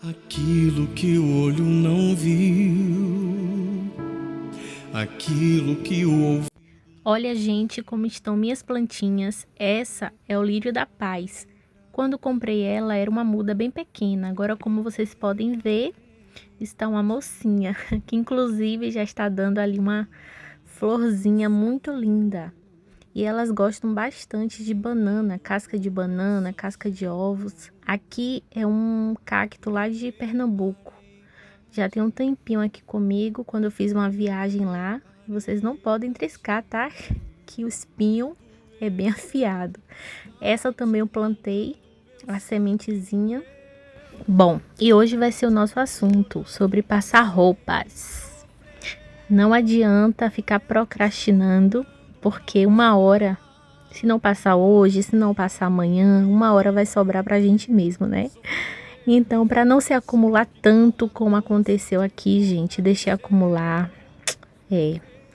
Aquilo que o olho não viu, aquilo que o ouvido. Olha, gente, como estão minhas plantinhas. Essa é o lírio da paz. Quando comprei ela, era uma muda bem pequena. Agora, como vocês podem ver, está uma mocinha, que inclusive já está dando ali uma florzinha muito linda. E elas gostam bastante de banana, casca de ovos. Aqui é um cacto lá de Pernambuco. Já tem um tempinho aqui comigo, quando eu fiz uma viagem lá. Vocês não podem triscar, tá? Que o espinho é bem afiado. Essa também eu plantei, a sementezinha. Bom, e hoje vai ser o nosso assunto sobre passar roupas. Não adianta ficar procrastinando, porque uma hora, se não passar hoje, se não passar amanhã, uma hora vai sobrar pra gente mesmo, né? Então, para não se acumular tanto como aconteceu aqui, gente, deixei acumular.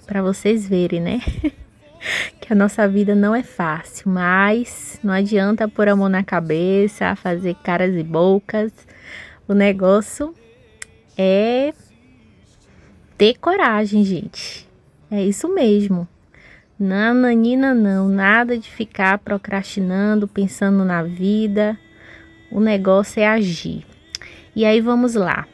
Para vocês verem, né? Que a nossa vida não é fácil, mas não adianta pôr a mão na cabeça, fazer caras e bocas. O negócio é ter coragem, gente. É isso mesmo. Nananina não, nada de ficar procrastinando, pensando na vida. O negócio é agir. E aí vamos lá.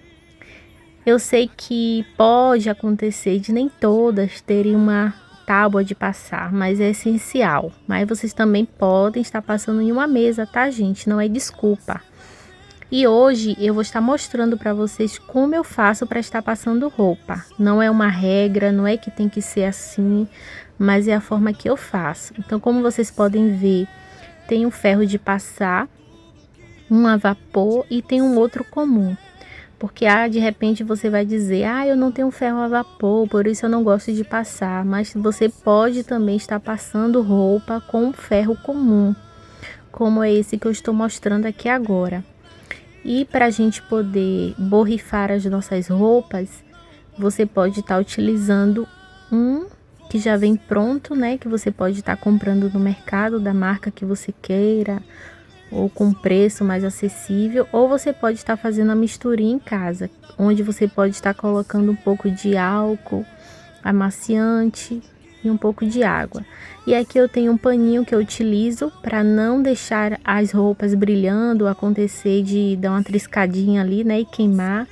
Eu sei que pode acontecer de nem todas terem uma tábua de passar, mas é essencial. Mas vocês também podem estar passando em uma mesa, tá, gente? Não é desculpa. E hoje eu vou estar mostrando para vocês como eu faço para estar passando roupa. Não é uma regra, não é que tem que ser assim, mas é a forma que eu faço. Então, como vocês podem ver, tem um ferro de passar, um a vapor e tem um outro comum. Porque de repente você vai dizer, eu não tenho ferro a vapor, por isso eu não gosto de passar. Mas você pode também estar passando roupa com um ferro comum, como é esse que eu estou mostrando aqui agora. E para a gente poder borrifar as nossas roupas, você pode estar utilizando um que já vem pronto, né? Que você pode estar comprando no mercado da marca que você queira, ou com preço mais acessível, ou você pode estar fazendo a misturinha em casa, onde você pode estar colocando um pouco de álcool, amaciante e um pouco de água. E aqui eu tenho um paninho que eu utilizo para não deixar as roupas brilhando, acontecer de dar uma triscadinha ali, né, e queimar.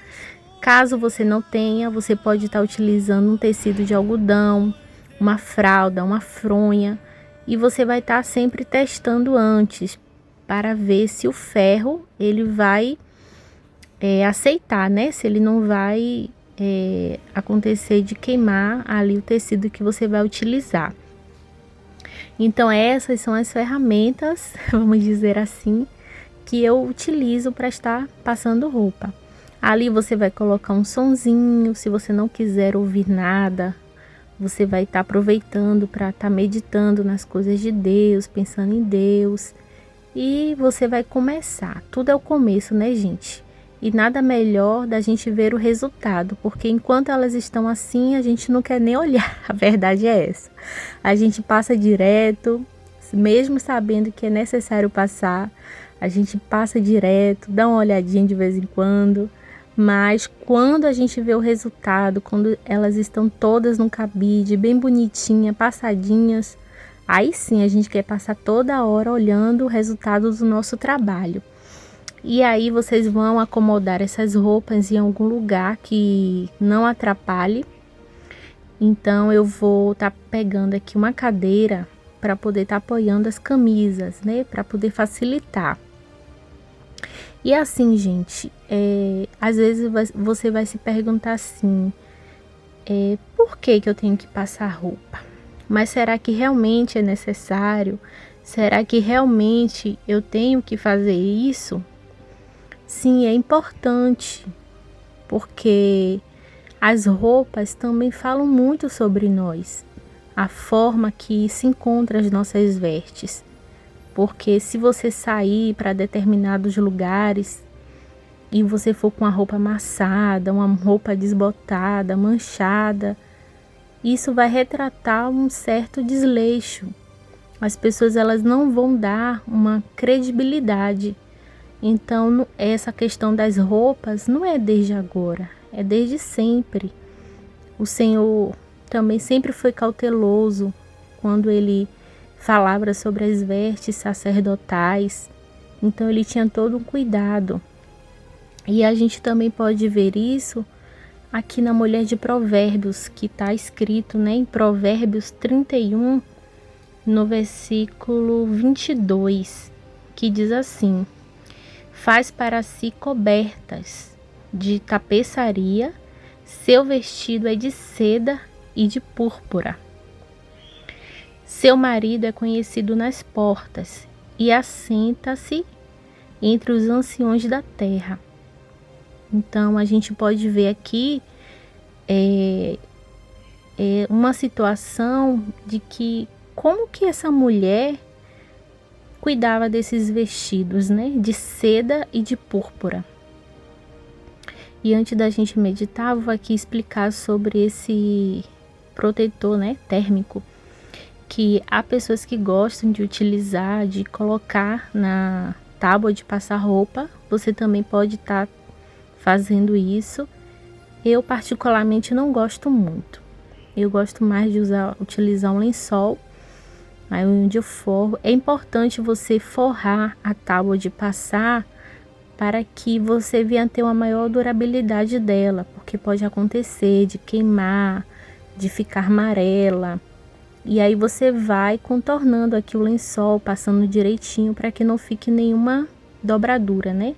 Caso você não tenha, você pode estar utilizando um tecido de algodão, uma fralda, uma fronha, e você vai estar sempre testando antes, para ver se o ferro ele vai aceitar, né? Se ele não vai acontecer de queimar ali o tecido que você vai utilizar. Então essas são as ferramentas, vamos dizer assim, que eu utilizo para estar passando roupa. Ali você vai colocar um sonzinho, se você não quiser ouvir nada, você vai estar aproveitando para estar meditando nas coisas de Deus, pensando em Deus. E você vai começar. Tudo é o começo, né, gente? E nada melhor da gente ver o resultado, porque enquanto elas estão assim, a gente não quer nem olhar. A verdade é essa. A gente passa direto, mesmo sabendo que é necessário passar, a gente passa direto, dá uma olhadinha de vez em quando. Mas quando a gente vê o resultado, quando elas estão todas no cabide, bem bonitinha, passadinhas, aí sim a gente quer passar toda hora olhando o resultado do nosso trabalho. E aí vocês vão acomodar essas roupas em algum lugar que não atrapalhe. Então eu vou estar pegando aqui uma cadeira para poder estar apoiando as camisas, né? Para poder facilitar. E assim, gente, às vezes você vai se perguntar assim, por que eu tenho que passar roupa? Mas será que realmente é necessário? Será que realmente eu tenho que fazer isso? Sim, é importante, porque as roupas também falam muito sobre nós, a forma que se encontra as nossas vestes. Porque se você sair para determinados lugares e você for com a roupa amassada, uma roupa desbotada, manchada, isso vai retratar um certo desleixo. As pessoas elas não vão dar uma credibilidade. Então, essa questão das roupas não é desde agora, é desde sempre. O Senhor também sempre foi cauteloso quando ele falava sobre as vestes sacerdotais. Então, ele tinha todo um cuidado. E a gente também pode ver isso aqui na mulher de Provérbios, que está escrito, né, em Provérbios 31, no versículo 22, que diz assim: faz para si cobertas de tapeçaria, seu vestido é de seda e de púrpura. Seu marido é conhecido nas portas e assenta-se entre os anciões da terra. Então, a gente pode ver aqui uma situação de que como que essa mulher cuidava desses vestidos, né, de seda e de púrpura. E antes da gente meditar, vou aqui explicar sobre esse protetor, né, térmico, que há pessoas que gostam de utilizar, de colocar na tábua de passar roupa. Você também pode estar fazendo isso. Eu particularmente não gosto muito. Eu gosto mais de utilizar um lençol. Aí onde eu forro, é importante você forrar a tábua de passar para que você venha ter uma maior durabilidade dela, porque pode acontecer de queimar, de ficar amarela. E aí você vai contornando aqui o lençol, passando direitinho para que não fique nenhuma dobradura, né?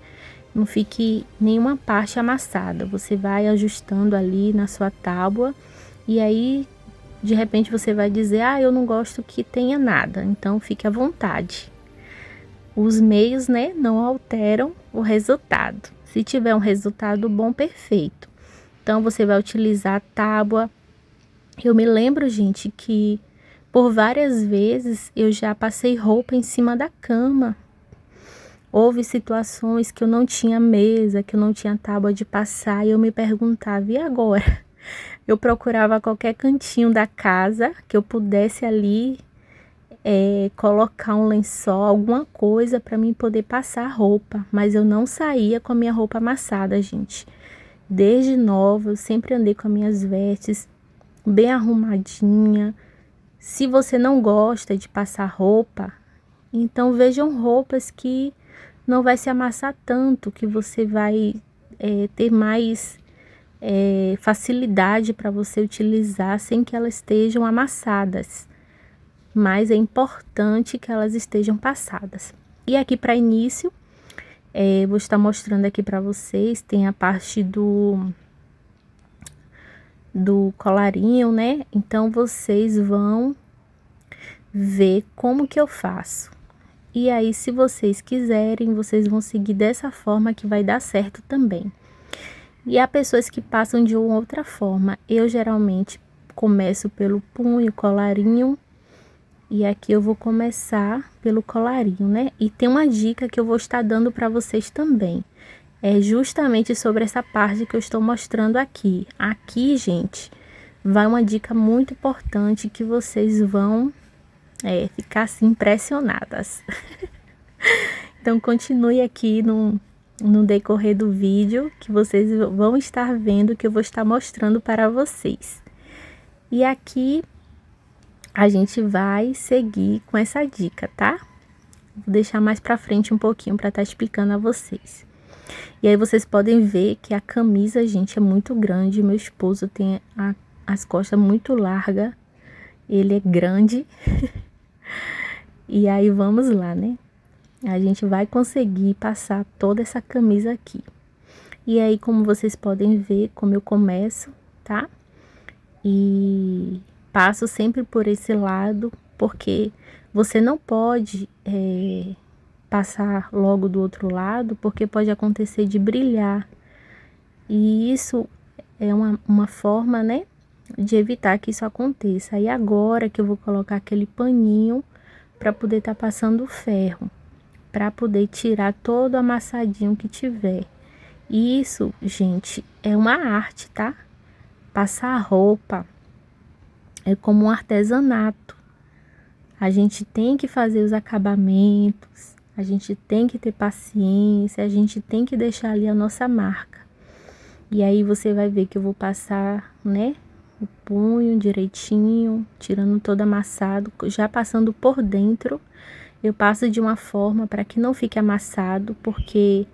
Não fique nenhuma parte amassada. Você vai ajustando ali na sua tábua e aí de repente você vai dizer: eu não gosto que tenha nada. Então fique à vontade. Os meios, né, não alteram o resultado. Se tiver um resultado bom, perfeito. Então você vai utilizar a tábua. Eu me lembro, gente, que por várias vezes eu já passei roupa em cima da cama. Houve situações que eu não tinha mesa, que eu não tinha tábua de passar, e eu me perguntava: e agora? Eu procurava qualquer cantinho da casa que eu pudesse ali colocar um lençol, alguma coisa para mim poder passar roupa, mas eu não saía com a minha roupa amassada, gente. Desde nova, eu sempre andei com as minhas vestes bem arrumadinha. Se você não gosta de passar roupa, então vejam roupas que não vai se amassar tanto, que você vai ter mais facilidade para você utilizar sem que elas estejam amassadas. Mas é importante que elas estejam passadas. E aqui para início, vou estar mostrando aqui para vocês, tem a parte do colarinho, né? Então vocês vão ver como que eu faço. E aí, se vocês quiserem, vocês vão seguir dessa forma que vai dar certo também. E há pessoas que passam de uma outra forma. Eu geralmente começo pelo punho, colarinho. E aqui eu vou começar pelo colarinho, né? E tem uma dica que eu vou estar dando para vocês também. É justamente sobre essa parte que eu estou mostrando aqui. Aqui, gente, vai uma dica muito importante que vocês vão ficar assim impressionadas. Então continue aqui no decorrer do vídeo, que vocês vão estar vendo, que eu vou estar mostrando para vocês. E aqui a gente vai seguir com essa dica, tá? Vou deixar mais pra frente um pouquinho para estar explicando a vocês. E aí vocês podem ver que a camisa, gente, é muito grande. Meu esposo tem as costas muito largas. Ele é grande. E aí vamos lá, né? A gente vai conseguir passar toda essa camisa aqui. E aí, como vocês podem ver, como eu começo, tá? E passo sempre por esse lado, porque você não pode passar logo do outro lado, porque pode acontecer de brilhar. E isso é uma forma, né, de evitar que isso aconteça. Aí agora que eu vou colocar aquele paninho para poder estar passando o ferro, para poder tirar todo o amassadinho que tiver. Isso, gente, é uma arte, tá? Passar roupa é como um artesanato. A gente tem que fazer os acabamentos, A gente tem que ter paciência, a gente tem que deixar ali a nossa marca. E aí você vai ver que eu vou passar, né, o punho direitinho, tirando todo amassado, já passando por dentro. Eu passo de uma forma para que não fique amassado, porque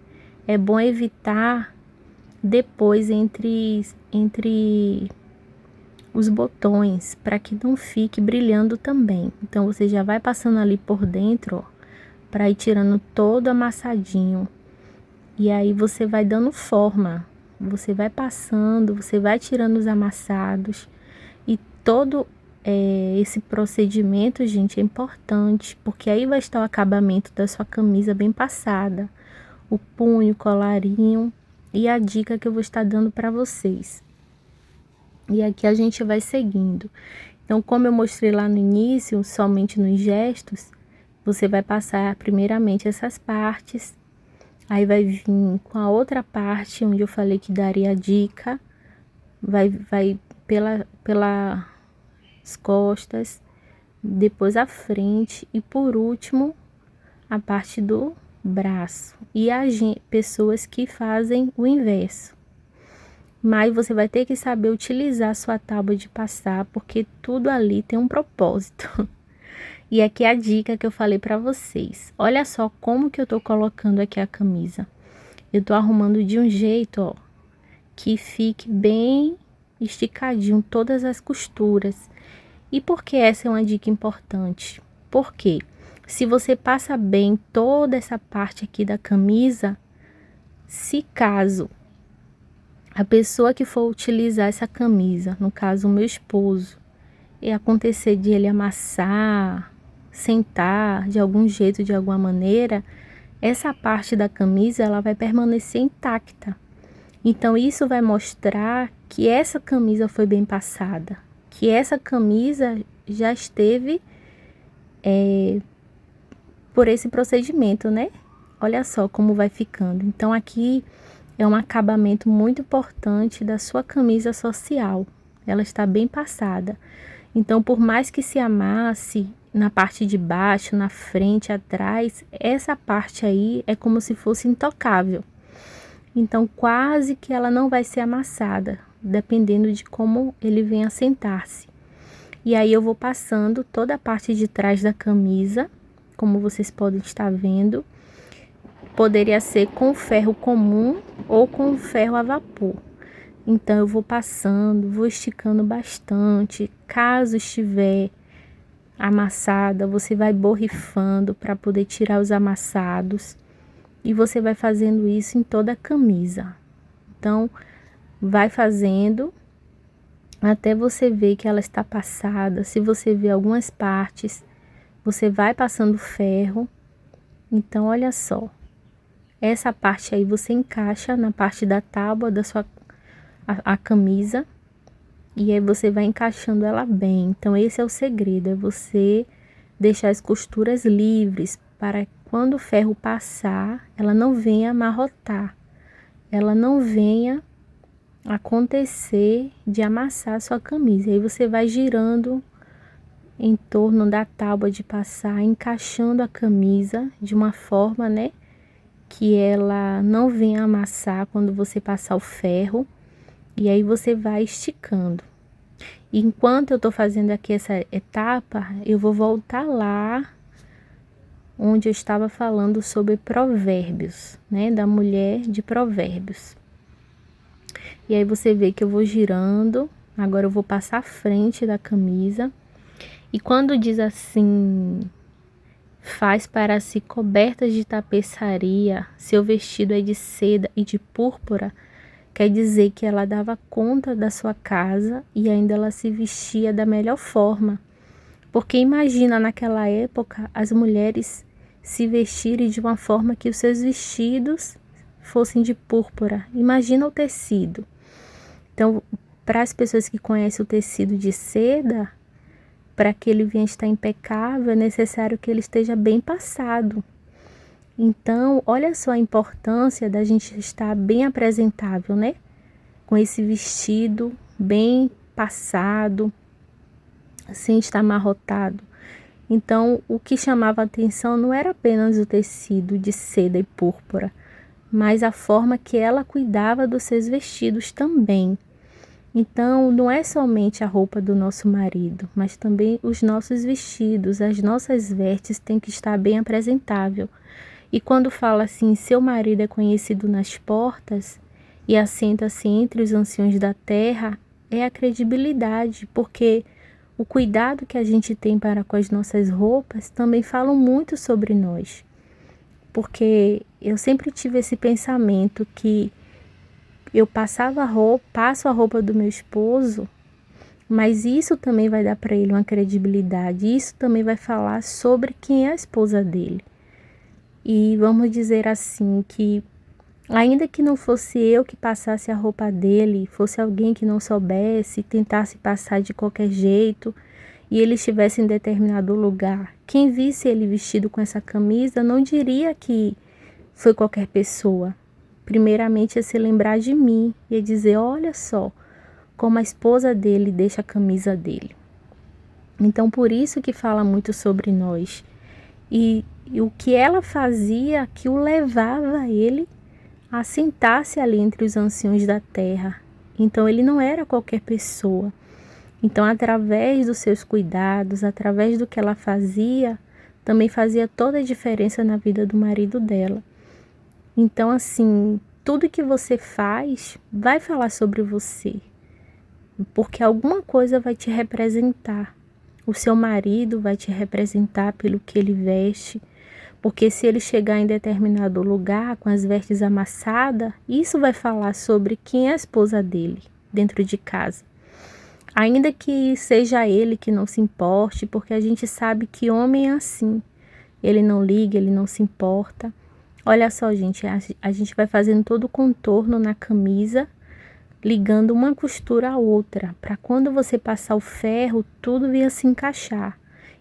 é bom evitar depois entre os botões, para que não fique brilhando também. Então você já vai passando ali por dentro, ó, para ir tirando todo amassadinho. E aí você vai dando forma. Você vai passando, você vai tirando os amassados. E todo esse procedimento, gente, é importante, porque aí vai estar o acabamento da sua camisa bem passada, o punho, o colarinho e a dica que eu vou estar dando para vocês. E aqui a gente vai seguindo. Então, como eu mostrei lá no início, somente nos gestos, você vai passar primeiramente essas partes, aí vai vir com a outra parte onde eu falei que daria a dica, vai pelas costas, depois a frente e por último a parte do braço. E as pessoas que fazem o inverso. Mas você vai ter que saber utilizar a sua tábua de passar, porque tudo ali tem um propósito. E aqui é a dica que eu falei para vocês. Olha só como que eu tô colocando aqui a camisa. Eu tô arrumando de um jeito, ó, que fique bem esticadinho todas as costuras. E por que essa é uma dica importante? Porque se você passa bem toda essa parte aqui da camisa, se caso a pessoa que for utilizar essa camisa, no caso o meu esposo, e acontecer de ele amassar, sentar de algum jeito, de alguma maneira, essa parte da camisa ela vai permanecer intacta. Então isso vai mostrar que essa camisa foi bem passada, que essa camisa já esteve por esse procedimento, né? Olha só como vai ficando. Então aqui é um acabamento muito importante da sua camisa social. Ela está bem passada. Então, por mais que se amasse na parte de baixo, na frente, atrás, essa parte aí é como se fosse intocável. Então, quase que ela não vai ser amassada, dependendo de como ele vem a sentar-se. E aí eu vou passando toda a parte de trás da camisa, como vocês podem estar vendo. Poderia ser com ferro comum ou com ferro a vapor. Então eu vou passando, vou esticando bastante. Caso estiver amassada, você vai borrifando para poder tirar os amassados. E você vai fazendo isso em toda a camisa. Então vai fazendo até você ver que ela está passada. Se você ver algumas partes, você vai passando ferro. Então olha só. Essa parte aí você encaixa na parte da tábua da sua a camisa. E aí você vai encaixando ela bem. Então esse é o segredo, é você deixar as costuras livres para quando o ferro passar, ela não venha amarrotar. Ela não venha acontecer de amassar a sua camisa. E aí você vai girando em torno da tábua de passar, encaixando a camisa de uma forma, né, que ela não venha amassar quando você passar o ferro. E aí você vai esticando. E enquanto eu tô fazendo aqui essa etapa, eu vou voltar lá onde eu estava falando sobre provérbios, né, da mulher de provérbios. E aí você vê que eu vou girando, agora eu vou passar a frente da camisa. E quando diz assim, faz para si cobertas de tapeçaria, seu vestido é de seda e de púrpura, quer dizer que ela dava conta da sua casa e ainda ela se vestia da melhor forma. Porque imagina naquela época as mulheres se vestirem de uma forma que os seus vestidos fossem de púrpura. Imagina o tecido. Então, para as pessoas que conhecem o tecido de seda, para que ele venha estar impecável, é necessário que ele esteja bem passado. Então, olha só a importância da gente estar bem apresentável, né? Com esse vestido bem passado, sem estar amarrotado. Então, o que chamava a atenção não era apenas o tecido de seda e púrpura, mas a forma que ela cuidava dos seus vestidos também. Então, não é somente a roupa do nosso marido, mas também os nossos vestidos, as nossas vestes têm que estar bem apresentável. E quando fala assim, seu marido é conhecido nas portas e assenta-se entre os anciões da terra, é a credibilidade, porque o cuidado que a gente tem para com as nossas roupas também falam muito sobre nós. Porque eu sempre tive esse pensamento que eu passo a roupa do meu esposo, mas isso também vai dar para ele uma credibilidade, isso também vai falar sobre quem é a esposa dele. E vamos dizer assim, que ainda que não fosse eu que passasse a roupa dele, fosse alguém que não soubesse, tentasse passar de qualquer jeito, e ele estivesse em determinado lugar, quem visse ele vestido com essa camisa não diria que foi qualquer pessoa. Primeiramente ia se lembrar de mim, ia dizer, olha só, como a esposa dele deixa a camisa dele. Então por isso que fala muito sobre nós. E o que ela fazia que o levava ele a sentar-se ali entre os anciões da terra. Então ele não era qualquer pessoa. Então através dos seus cuidados, através do que ela fazia, também fazia toda a diferença na vida do marido dela. Então assim, tudo que você faz vai falar sobre você, porque alguma coisa vai te representar. O seu marido vai te representar pelo que ele veste, porque se ele chegar em determinado lugar com as vestes amassadas, isso vai falar sobre quem é a esposa dele dentro de casa. Ainda que seja ele que não se importe, porque a gente sabe que homem é assim. Ele não liga, ele não se importa. Olha só, gente, a gente vai fazendo todo o contorno na camisa, ligando uma costura à outra, para quando você passar o ferro, tudo venha se encaixar.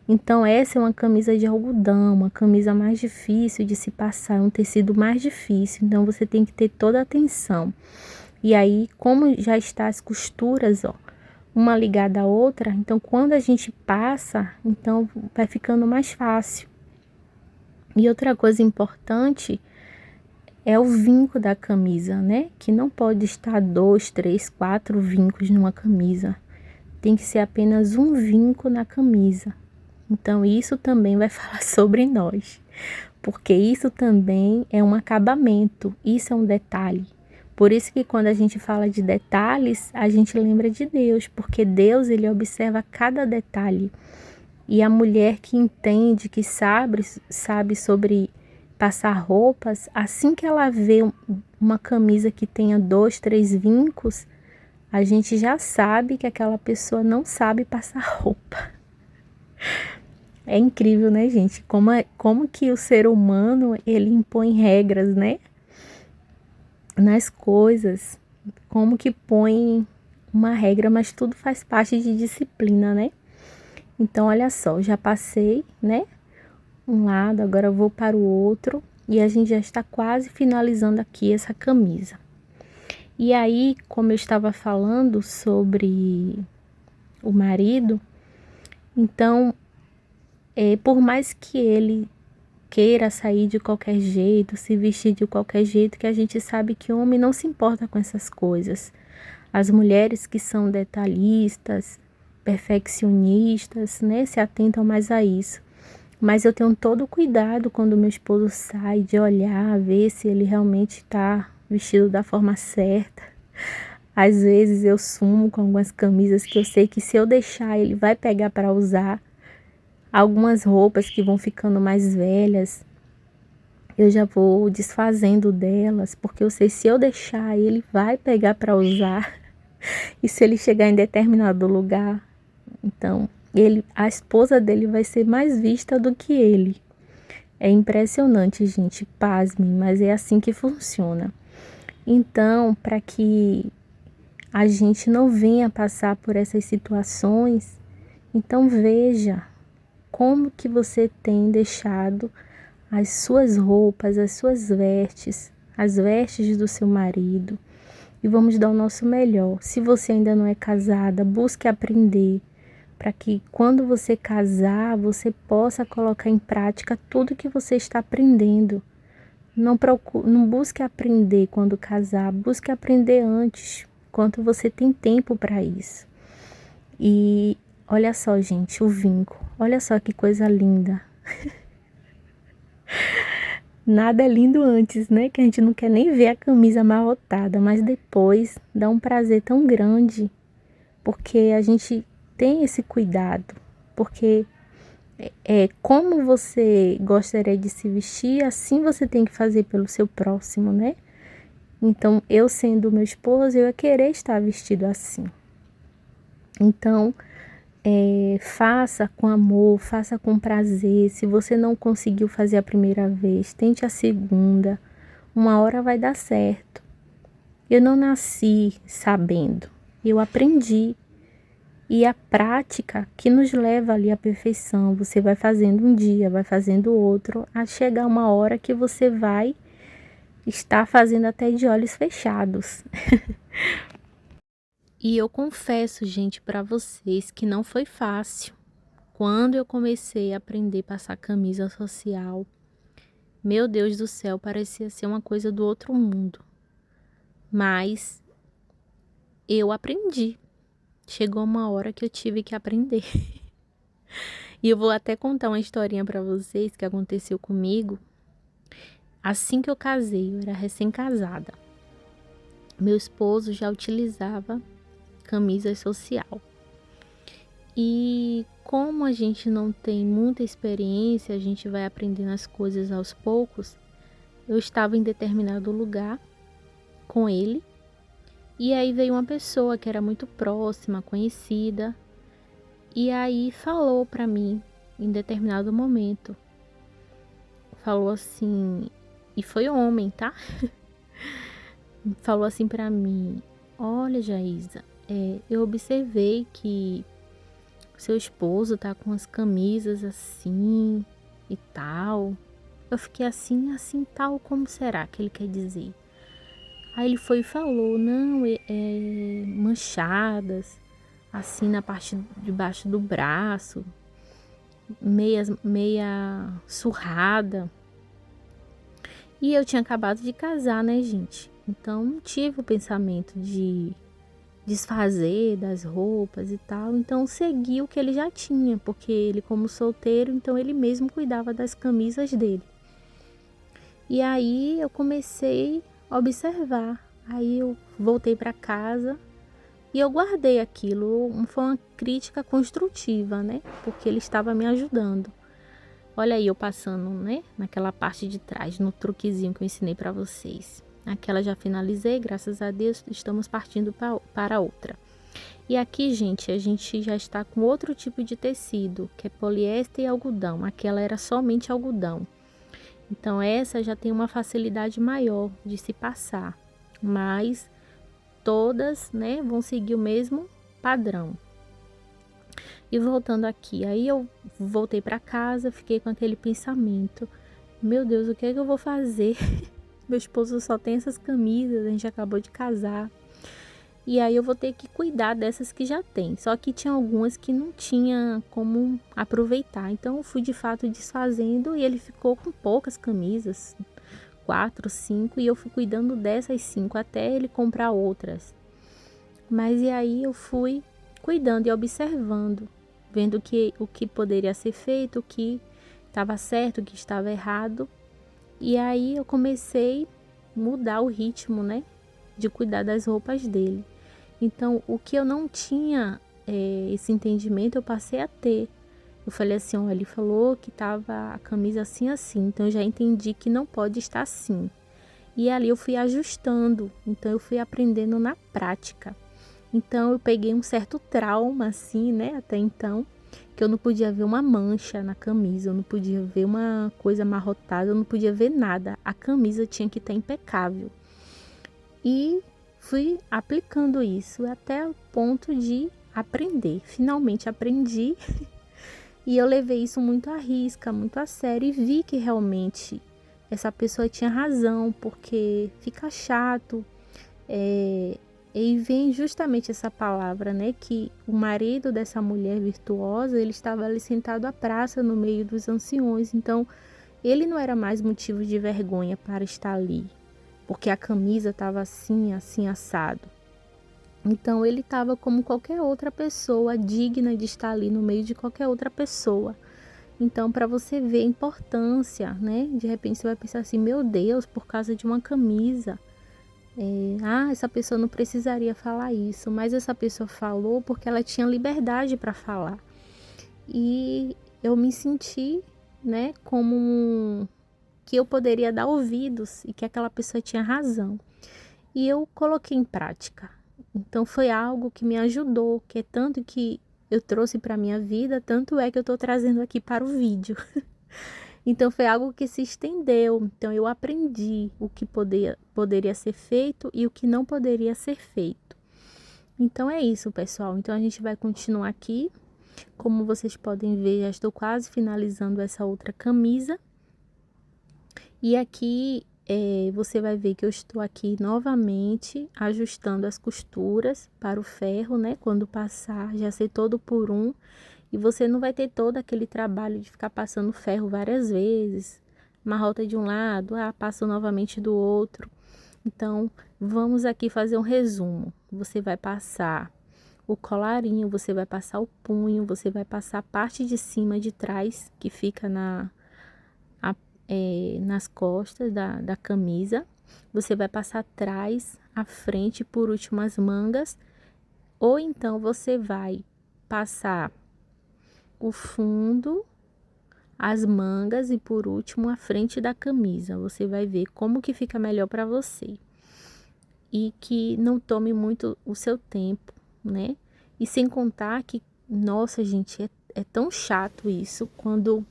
Então essa é uma camisa de algodão, uma camisa mais difícil de se passar, um tecido mais difícil, então você tem que ter toda a atenção. E aí, como já está as costuras, ó, uma ligada à outra, então quando a gente passa, então vai ficando mais fácil. E outra coisa importante é o vinco da camisa, né? Que não pode estar 2, 3, 4 vincos numa camisa. Tem que ser apenas um vinco na camisa. Então isso também vai falar sobre nós, porque isso também é um acabamento, isso é um detalhe. Por isso que quando a gente fala de detalhes, a gente lembra de Deus, porque Deus ele observa cada detalhe. E a mulher que entende, que sabe sobre passar roupas, assim que ela vê uma camisa que tenha 2, 3 vincos, a gente já sabe que aquela pessoa não sabe passar roupa. É incrível, né, gente? Como que o ser humano, ele impõe regras, né? Nas coisas, como que põe uma regra, mas tudo faz parte de disciplina, né? Então, olha só, já passei, né? Um lado, agora eu vou para o outro e a gente já está quase finalizando aqui essa camisa. E aí, como eu estava falando sobre o marido, então, por mais que ele queira sair de qualquer jeito, se vestir de qualquer jeito, que a gente sabe que o homem não se importa com essas coisas. As mulheres que são detalhistas, perfeccionistas, né, se atentam mais a isso. Mas eu tenho todo o cuidado quando meu esposo sai, de olhar, ver se ele realmente está vestido da forma certa. Às vezes eu sumo com algumas camisas que eu sei que se eu deixar ele vai pegar para usar. Algumas roupas que vão ficando mais velhas, eu já vou desfazendo delas, porque eu sei se eu deixar ele vai pegar para usar. E se ele chegar em determinado lugar, então a esposa dele vai ser mais vista do que ele. É impressionante, gente, pasmem, mas é assim que funciona. Então, para que a gente não venha passar por essas situações, então veja como que você tem deixado as suas roupas, as suas vestes, as vestes do seu marido. E vamos dar o nosso melhor. Se você ainda não é casada, busque aprender. para que quando você casar, você possa colocar em prática tudo que você está aprendendo. Não busque aprender quando casar, busque aprender antes, enquanto você tem tempo para isso. E olha só, gente, o vinco. Olha só que coisa linda. Nada é lindo antes, né? Que a gente não quer nem ver a camisa amarrotada, mas depois dá um prazer tão grande, porque a gente tem esse cuidado, porque como você gostaria de se vestir, assim você tem que fazer pelo seu próximo, né? Então, eu sendo meu esposo, eu ia querer estar vestido assim. Então, faça com amor, faça com prazer. Se você não conseguiu fazer a primeira vez, tente a segunda. Uma hora vai dar certo. Eu não nasci sabendo, eu aprendi. E a prática que nos leva ali à perfeição. Você vai fazendo um dia, vai fazendo outro, a chegar uma hora que você vai estar fazendo até de olhos fechados. E eu confesso, gente, para vocês que não foi fácil. Quando eu comecei a aprender a passar camisa social, meu Deus do céu, parecia ser uma coisa do outro mundo. Mas eu aprendi. Chegou uma hora que eu tive que aprender. E eu vou até contar uma historinha para vocês que aconteceu comigo. Assim que eu casei, eu era recém-casada. Meu esposo já utilizava camisa social. E como a gente não tem muita experiência, a gente vai aprendendo as coisas aos poucos. Eu estava em determinado lugar com ele. E aí veio uma pessoa que era muito próxima, conhecida. E aí falou para mim, em determinado momento. Falou assim, e foi homem, tá? Falou assim para mim: olha, Jaísa, eu observei que seu esposo tá com as camisas assim e tal. Eu fiquei assim, assim, tal, como será que ele quer dizer? Aí ele foi e falou: não, manchadas, assim na parte de baixo do braço, meia surrada. E eu tinha acabado de casar, né, gente? Então não tive o pensamento de desfazer das roupas e tal. Então segui o que ele já tinha, porque ele, como solteiro, então ele mesmo cuidava das camisas dele. E aí eu comecei a observar. Aí eu voltei para casa e eu guardei aquilo. Foi uma crítica construtiva, né? Porque ele estava me ajudando. Olha aí eu passando, né? Naquela parte de trás, no truquezinho que eu ensinei para vocês. Aquela já finalizei, graças a Deus, estamos partindo para outra. E aqui, gente, a gente já está com outro tipo de tecido, que é poliéster e algodão. Aquela era somente algodão. Então essa já tem uma facilidade maior de se passar, mas todas, né, vão seguir o mesmo padrão. E voltando aqui, aí eu voltei para casa, fiquei com aquele pensamento: meu Deus, o que é que eu vou fazer? Meu esposo só tem essas camisas, a gente acabou de casar. E aí eu vou ter que cuidar dessas que já tem. Só que tinha algumas que não tinha como aproveitar. Então eu fui de fato desfazendo e ele ficou com poucas camisas, 4, 5, e eu fui cuidando dessas 5 até ele comprar outras. Mas e aí eu fui cuidando e observando, vendo o que poderia ser feito, o que estava certo, o que estava errado. E aí eu comecei a mudar o ritmo, né, de cuidar das roupas dele. Então, o que eu não tinha esse entendimento, eu passei a ter. Eu falei assim, olha, ele falou que tava a camisa assim, assim. Então, eu já entendi que não pode estar assim. E ali eu fui ajustando. Então, eu fui aprendendo na prática. Então, eu peguei um certo trauma, assim, né, até então, que eu não podia ver uma mancha na camisa, eu não podia ver uma coisa amarrotada, eu não podia ver nada. A camisa tinha que estar impecável. E fui aplicando isso até o ponto de aprender. Finalmente aprendi e eu levei isso muito à risca, muito a sério, e vi que realmente essa pessoa tinha razão, porque fica chato E vem justamente essa palavra, né, que o marido dessa mulher virtuosa, ele estava ali sentado à praça no meio dos anciões, então ele não era mais motivo de vergonha para estar ali, porque a camisa estava assim, assim assado. Então ele estava como qualquer outra pessoa, digna de estar ali no meio de qualquer outra pessoa. Então, para você ver a importância, né? De repente você vai pensar assim, meu Deus, por causa de uma camisa. Essa pessoa não precisaria falar isso, mas essa pessoa falou porque ela tinha liberdade para falar. E eu me senti, né, que eu poderia dar ouvidos e que aquela pessoa tinha razão. E eu coloquei em prática. Então foi algo que me ajudou, que é tanto que eu trouxe para minha vida, tanto é que eu estou trazendo aqui para o vídeo. Então foi algo que se estendeu. Então eu aprendi o que poderia ser feito e o que não poderia ser feito. Então é isso, pessoal. Então a gente vai continuar aqui. Como vocês podem ver, já estou quase finalizando essa outra camisa. E aqui você vai ver que eu estou aqui novamente ajustando as costuras para o ferro, né? Quando passar, já ser todo por um. E você não vai ter todo aquele trabalho de ficar passando ferro várias vezes. Amarrota de um lado, passa novamente do outro. Então, vamos aqui fazer um resumo. Você vai passar o colarinho, você vai passar o punho, você vai passar a parte de cima de trás, que fica nas costas da camisa. Você vai passar atrás, a frente, por último as mangas. Ou então você vai passar o fundo, as mangas e por último a frente da camisa. Você vai ver como que fica melhor para você. E que não tome muito o seu tempo, né? E sem contar que, nossa, gente, é tão chato isso quando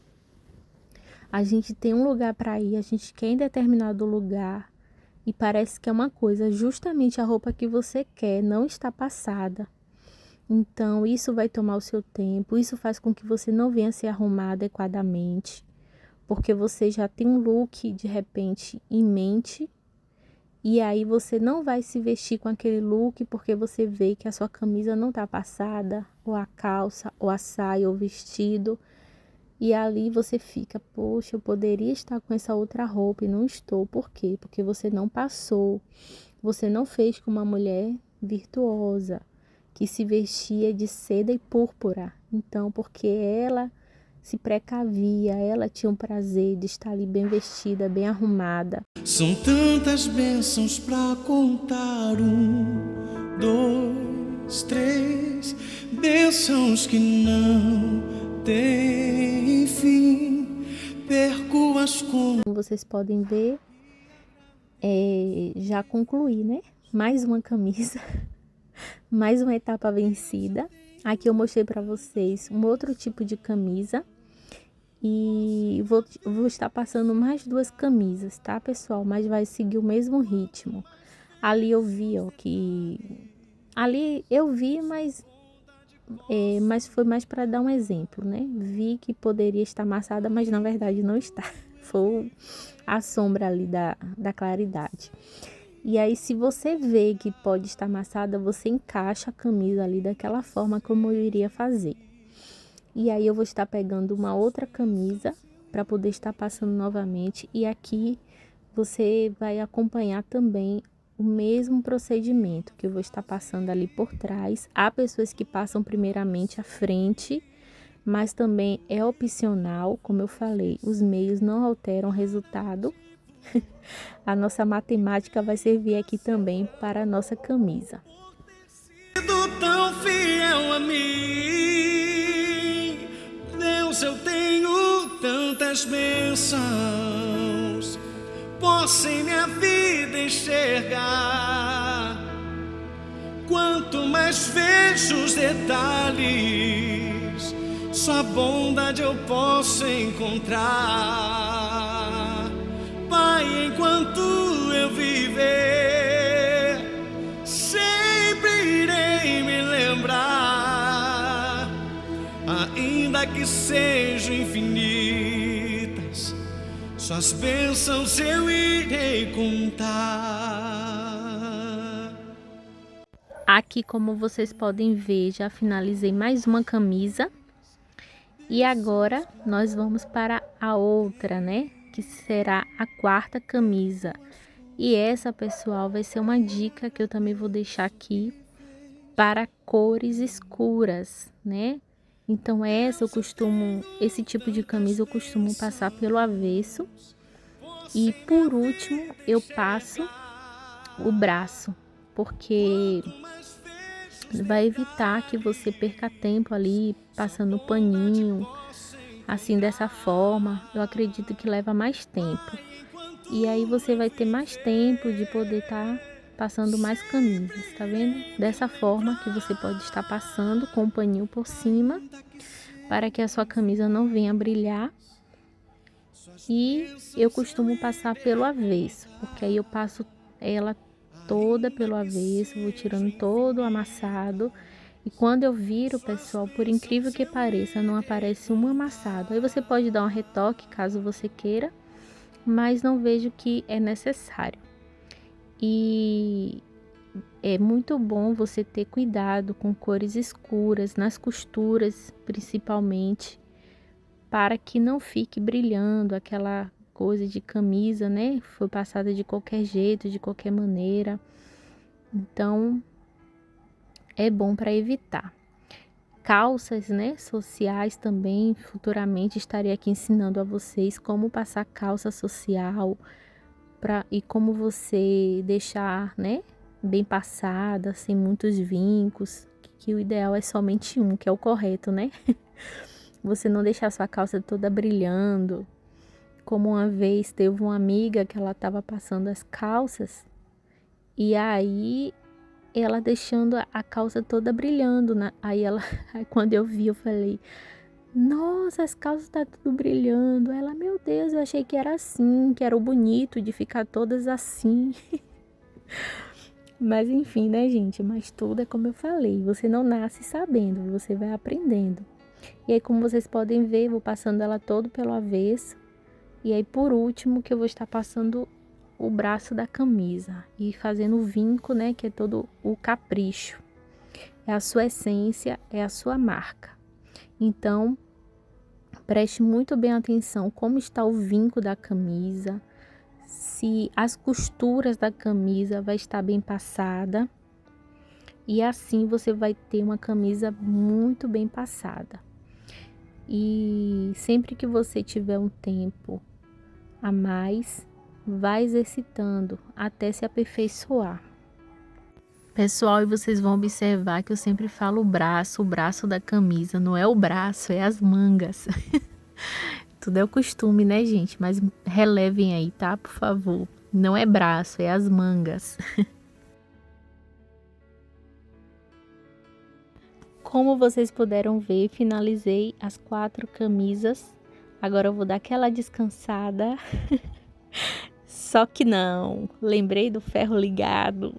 a gente tem um lugar para ir, a gente quer em determinado lugar e parece que é uma coisa, justamente a roupa que você quer não está passada. Então, isso vai tomar o seu tempo, isso faz com que você não venha se arrumar adequadamente, porque você já tem um look, de repente, em mente, e aí você não vai se vestir com aquele look porque você vê que a sua camisa não está passada, ou a calça, ou a saia, ou o vestido. E ali você fica, poxa, eu poderia estar com essa outra roupa e não estou. Por quê? Porque você não passou. Você não fez com uma mulher virtuosa, que se vestia de seda e púrpura. Então, porque ela se precavia, ela tinha um prazer de estar ali bem vestida, bem arrumada. São tantas bênçãos pra contar, 1, 2, 3, bênçãos que não tem fim, perco as contas. Como vocês podem ver, já concluí, né? Mais uma camisa, mais uma etapa vencida. Aqui eu mostrei para vocês um outro tipo de camisa. E vou estar passando mais 2 camisas, tá, pessoal? Mas vai seguir o mesmo ritmo. Ali eu vi, ó, que... Ali eu vi, mas foi mais para dar um exemplo, né? Vi que poderia estar amassada, mas na verdade não está. Foi a sombra ali da claridade. E aí, se você vê que pode estar amassada, você encaixa a camisa ali daquela forma como eu iria fazer. E aí eu vou estar pegando uma outra camisa para poder estar passando novamente. E aqui você vai acompanhar também o mesmo procedimento que eu vou estar passando ali por trás. Há pessoas que passam primeiramente à frente, mas também é opcional. Como eu falei, os meios não alteram o resultado. A nossa matemática vai servir aqui também para a nossa camisa. Tão fiel a mim, Deus, eu tenho tantas bênçãos, posso em minha vida enxergar. Quanto mais vejo os detalhes, sua bondade eu posso encontrar. Pai, enquanto eu viver, sempre irei me lembrar, ainda que sejam infinitas, suas bênçãos eu irei contar. Aqui, como vocês podem ver, já finalizei mais uma camisa. E agora nós vamos para a outra, né? Que será a quarta camisa. E essa, pessoal, vai ser uma dica que eu também vou deixar aqui para cores escuras, né? Então esse tipo de camisa eu costumo passar pelo avesso. E por último, eu passo o braço, porque vai evitar que você perca tempo ali passando o paninho. Assim, dessa forma, eu acredito que leva mais tempo. E aí você vai ter mais tempo de poder estar passando mais camisas, tá vendo? Dessa forma que você pode estar passando com o paninho por cima, para que a sua camisa não venha brilhar. E eu costumo passar pelo avesso, porque aí eu passo ela toda pelo avesso, vou tirando todo o amassado. E quando eu viro, pessoal, por incrível que pareça, não aparece um amassado. Aí você pode dar um retoque caso você queira, mas não vejo que é necessário. E é muito bom você ter cuidado com cores escuras, nas costuras principalmente, para que não fique brilhando aquela coisa de camisa, né? Foi passada de qualquer jeito, de qualquer maneira. Então, é bom para evitar. Calças, né, sociais também, futuramente estarei aqui ensinando a vocês como passar calça social e como você deixar, né, bem passada, sem muitos vincos, que o ideal é somente um, que é o correto, né? Você não deixar sua calça toda brilhando. Como uma vez teve uma amiga que ela estava passando as calças e aí ela deixando a calça toda brilhando, né? Aí quando eu vi, eu falei: "Nossa, as calças tá tudo brilhando". Ela: "Meu Deus, eu achei que era assim, que era o bonito de ficar todas assim". Mas enfim, né, gente? Mas tudo é como eu falei, você não nasce sabendo, você vai aprendendo. E aí, como vocês podem ver, vou passando ela todo pelo avesso. E aí, por último, que eu vou estar passando o braço da camisa e fazendo o vinco, né, que é todo o capricho. É a sua essência, é a sua marca. Então, preste muito bem atenção como está o vinco da camisa, se as costuras da camisa vai estar bem passada. E assim você vai ter uma camisa muito bem passada. E sempre que você tiver um tempo a mais, vai exercitando até se aperfeiçoar. Pessoal, e vocês vão observar que eu sempre falo o braço da camisa, não é o braço, é as mangas. Tudo é o costume, né, gente? Mas relevem aí, tá? Por favor. Não é braço, é as mangas. Como vocês puderam ver, finalizei as 4 camisas. Agora eu vou dar aquela descansada. Só que não, lembrei do ferro ligado.